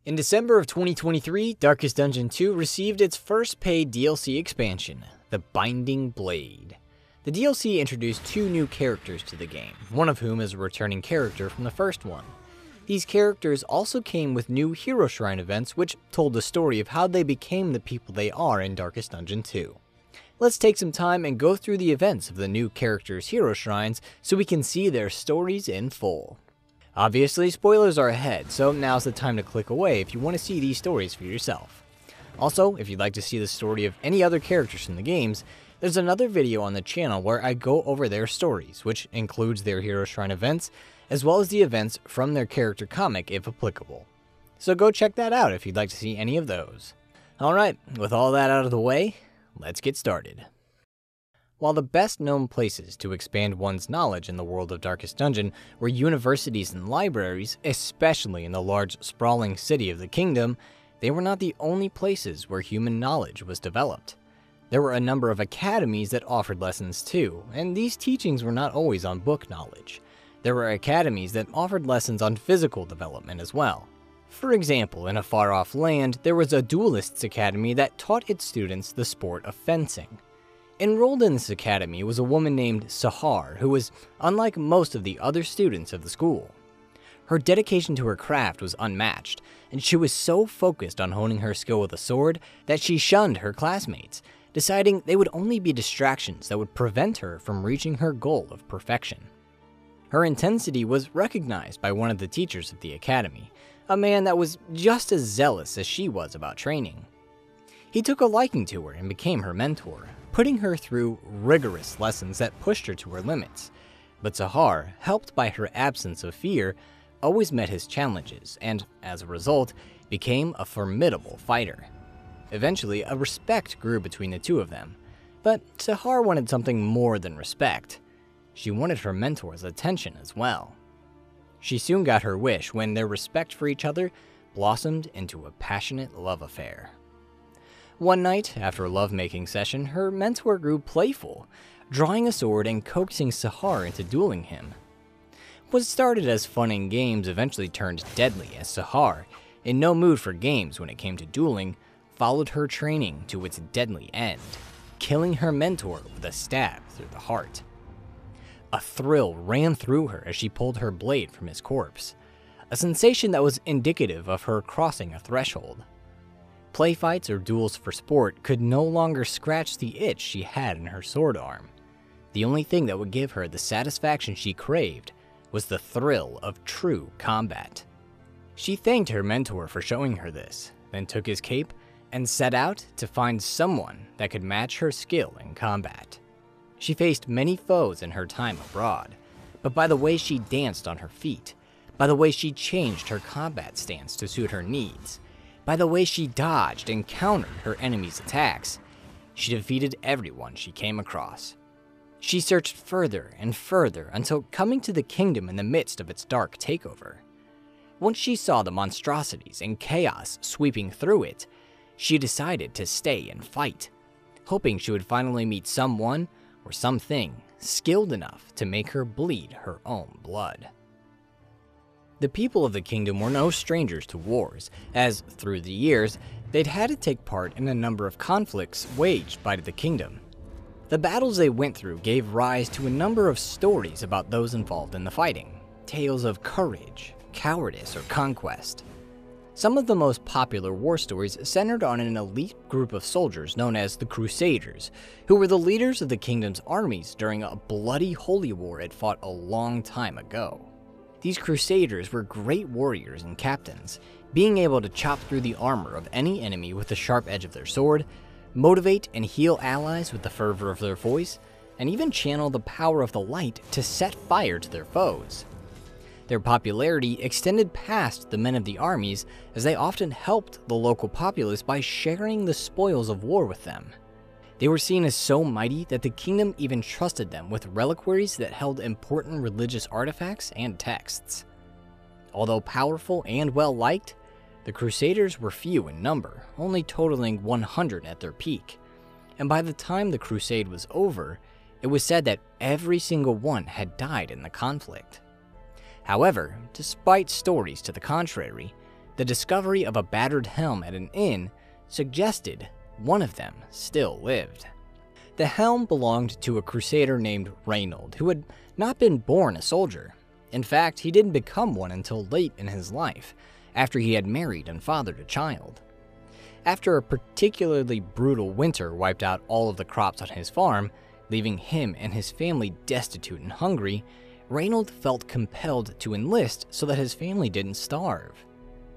In December of 2023, Darkest Dungeon 2 received its first paid DLC expansion, The Binding Blade. The DLC introduced 2 new characters to the game, one of whom is a returning character from the first one. These characters also came with new Hero Shrine events which told the story of how they became the people they are in Darkest Dungeon 2. Let's take some time and go through the events of the new characters' Hero Shrines so we can see their stories in full. Obviously, spoilers are ahead, so now's the time to click away if you want to see these stories for yourself. Also, if you'd like to see the story of any other characters from the games, there's another video on the channel where I go over their stories, which includes their Hero Shrine events, as well as the events from their character comic if applicable. So go check that out if you'd like to see any of those. Alright, with all that out of the way, let's get started. While the best known places to expand one's knowledge in the world of Darkest Dungeon were universities and libraries, especially in the large sprawling city of the kingdom, they were not the only places where human knowledge was developed. There were a number of academies that offered lessons too, and these teachings were not always on book knowledge. There were academies that offered lessons on physical development as well. For example, in a far-off land, there was a Duelist's academy that taught its students the sport of fencing. Enrolled in this academy was a woman named Sahar, who was unlike most of the other students of the school. Her dedication to her craft was unmatched, and she was so focused on honing her skill with a sword that she shunned her classmates, deciding they would only be distractions that would prevent her from reaching her goal of perfection. Her intensity was recognized by one of the teachers of the academy, a man that was just as zealous as she was about training. He took a liking to her and became her mentor, putting her through rigorous lessons that pushed her to her limits. But Sahar, helped by her absence of fear, always met his challenges and, as a result, became a formidable fighter. Eventually, a respect grew between the two of them. But Sahar wanted something more than respect. She wanted her mentor's attention as well. She soon got her wish when their respect for each other blossomed into a passionate love affair. One night, after a lovemaking session, her mentor grew playful, drawing a sword and coaxing Sahar into dueling him. What started as fun and games eventually turned deadly as Sahar, in no mood for games when it came to dueling, followed her training to its deadly end, killing her mentor with a stab through the heart. A thrill ran through her as she pulled her blade from his corpse, a sensation that was indicative of her crossing a threshold. Playfights or duels for sport could no longer scratch the itch she had in her sword arm. The only thing that would give her the satisfaction she craved was the thrill of true combat. She thanked her mentor for showing her this, then took his cape and set out to find someone that could match her skill in combat. She faced many foes in her time abroad, but by the way she danced on her feet, by the way she changed her combat stance to suit her needs, by the way she dodged and countered her enemies' attacks, she defeated everyone she came across. She searched further and further until coming to the kingdom in the midst of its dark takeover. Once she saw the monstrosities and chaos sweeping through it, she decided to stay and fight, hoping she would finally meet someone or something skilled enough to make her bleed her own blood. The people of the kingdom were no strangers to wars, as through the years, they'd had to take part in a number of conflicts waged by the kingdom. The battles they went through gave rise to a number of stories about those involved in the fighting, tales of courage, cowardice, or conquest. Some of the most popular war stories centered on an elite group of soldiers known as the Crusaders, who were the leaders of the kingdom's armies during a bloody holy war it fought a long time ago. These Crusaders were great warriors and captains, being able to chop through the armor of any enemy with the sharp edge of their sword, motivate and heal allies with the fervor of their voice, and even channel the power of the light to set fire to their foes. Their popularity extended past the men of the armies, as they often helped the local populace by sharing the spoils of war with them. They were seen as so mighty that the kingdom even trusted them with reliquaries that held important religious artifacts and texts. Although powerful and well-liked, the Crusaders were few in number, only totaling 100 at their peak. And by the time the crusade was over, it was said that every single one had died in the conflict. However, despite stories to the contrary, The discovery of a battered helm at an inn suggested one of them still lived. The helm belonged to a Crusader named Reynauld, who had not been born a soldier. In fact, he didn't become one until late in his life, after he had married and fathered a child. After a particularly brutal winter wiped out all of the crops on his farm, leaving him and his family destitute and hungry, Reynauld felt compelled to enlist so that his family didn't starve.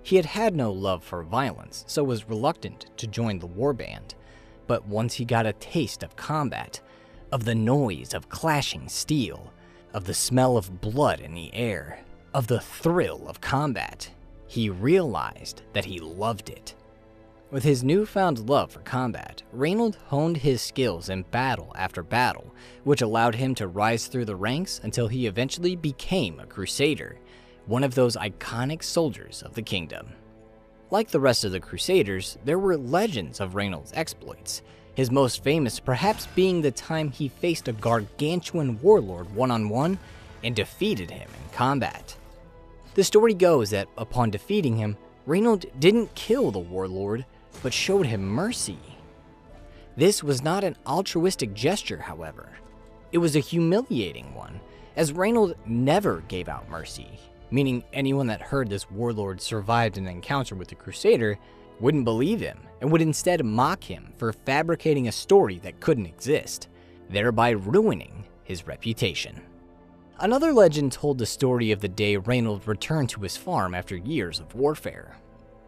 He had had no love for violence, so was reluctant to join the warband. But once he got a taste of combat, of the noise of clashing steel, of the smell of blood in the air, of the thrill of combat, he realized that he loved it. With his newfound love for combat, Reynauld honed his skills in battle after battle, which allowed him to rise through the ranks until he eventually became a Crusader, one of those iconic soldiers of the kingdom. Like the rest of the Crusaders, there were legends of Reynauld's exploits, his most famous perhaps being the time he faced a gargantuan warlord one-on-one and defeated him in combat. The story goes that upon defeating him, Reynauld didn't kill the warlord, but showed him mercy. This was not an altruistic gesture, however. It was a humiliating one, as Reynauld never gave out mercy, meaning anyone that heard this warlord survived an encounter with the Crusader wouldn't believe him and would instead mock him for fabricating a story that couldn't exist, thereby ruining his reputation. Another legend told the story of the day Reynauld returned to his farm after years of warfare.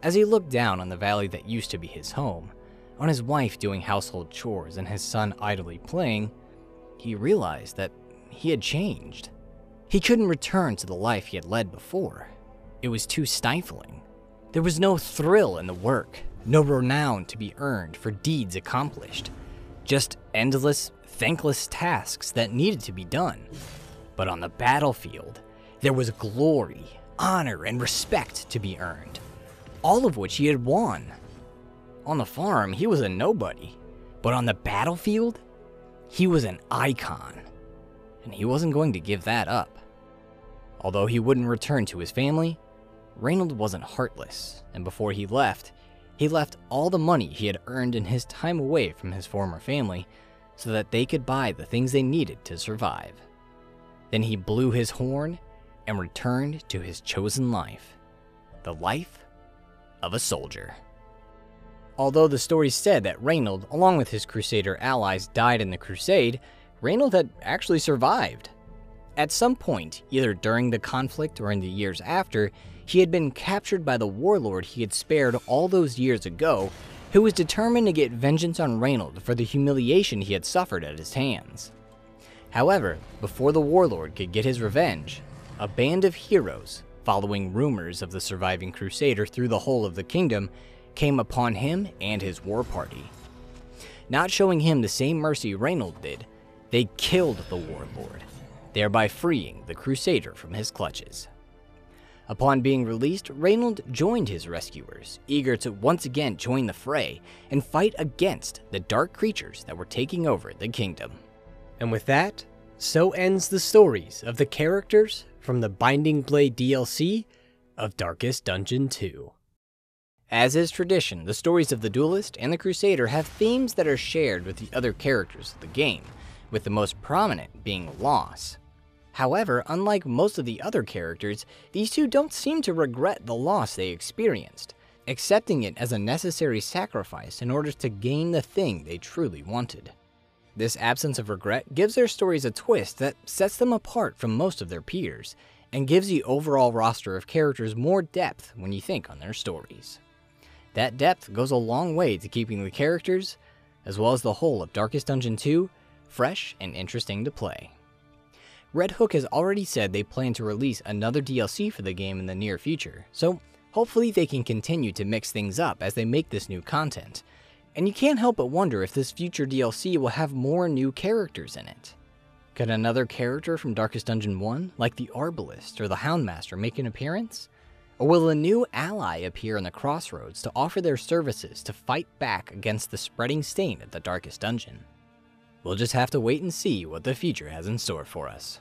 As he looked down on the valley that used to be his home, on his wife doing household chores and his son idly playing, he realized that he had changed. He couldn't return to the life he had led before. It was too stifling. There was no thrill in the work, no renown to be earned for deeds accomplished, just endless, thankless tasks that needed to be done. But on the battlefield, there was glory, honor, and respect to be earned, all of which he had won. On the farm, he was a nobody, but on the battlefield, he was an icon, and he wasn't going to give that up. Although he wouldn't return to his family, Reynauld wasn't heartless, and before he left all the money he had earned in his time away from his former family so that they could buy the things they needed to survive. Then he blew his horn and returned to his chosen life, the life of a soldier. Although the story said that Reynauld, along with his Crusader allies, died in the crusade, Reynauld had actually survived. At some point, either during the conflict or in the years after, he had been captured by the warlord he had spared all those years ago, who was determined to get vengeance on Reynauld for the humiliation he had suffered at his hands. However, before the warlord could get his revenge, a band of heroes, following rumors of the surviving Crusader through the whole of the kingdom, came upon him and his war party. Not showing him the same mercy Reynauld did, they killed the warlord, thereby freeing the Crusader from his clutches. Upon being released, Reynauld joined his rescuers, eager to once again join the fray and fight against the dark creatures that were taking over the kingdom. And with that, so ends the stories of the characters from the Binding Blade DLC of Darkest Dungeon 2. As is tradition, the stories of the Duelist and the Crusader have themes that are shared with the other characters of the game, with the most prominent being loss. However, unlike most of the other characters, these two don't seem to regret the loss they experienced, accepting it as a necessary sacrifice in order to gain the thing they truly wanted. This absence of regret gives their stories a twist that sets them apart from most of their peers, and gives the overall roster of characters more depth when you think on their stories. That depth goes a long way to keeping the characters, as well as the whole of Darkest Dungeon 2, fresh and interesting to play. Red Hook has already said they plan to release another DLC for the game in the near future, so hopefully they can continue to mix things up as they make this new content. And you can't help but wonder if this future DLC will have more new characters in it. Could another character from Darkest Dungeon 1, like the Arbalist or the Houndmaster, make an appearance? Or will a new ally appear in the Crossroads to offer their services to fight back against the spreading stain of the Darkest Dungeon? We'll just have to wait and see what the future has in store for us.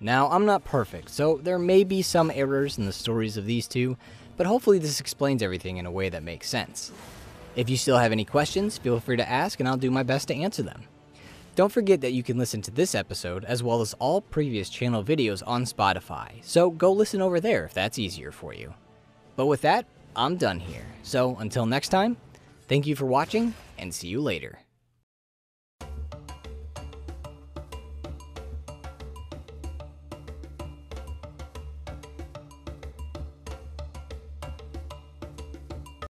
Now, I'm not perfect, so there may be some errors in the stories of these two, but hopefully this explains everything in a way that makes sense. If you still have any questions, feel free to ask and I'll do my best to answer them. Don't forget that you can listen to this episode as well as all previous channel videos on Spotify, so go listen over there if that's easier for you. But with that, I'm done here, so until next time, thank you for watching and see you later.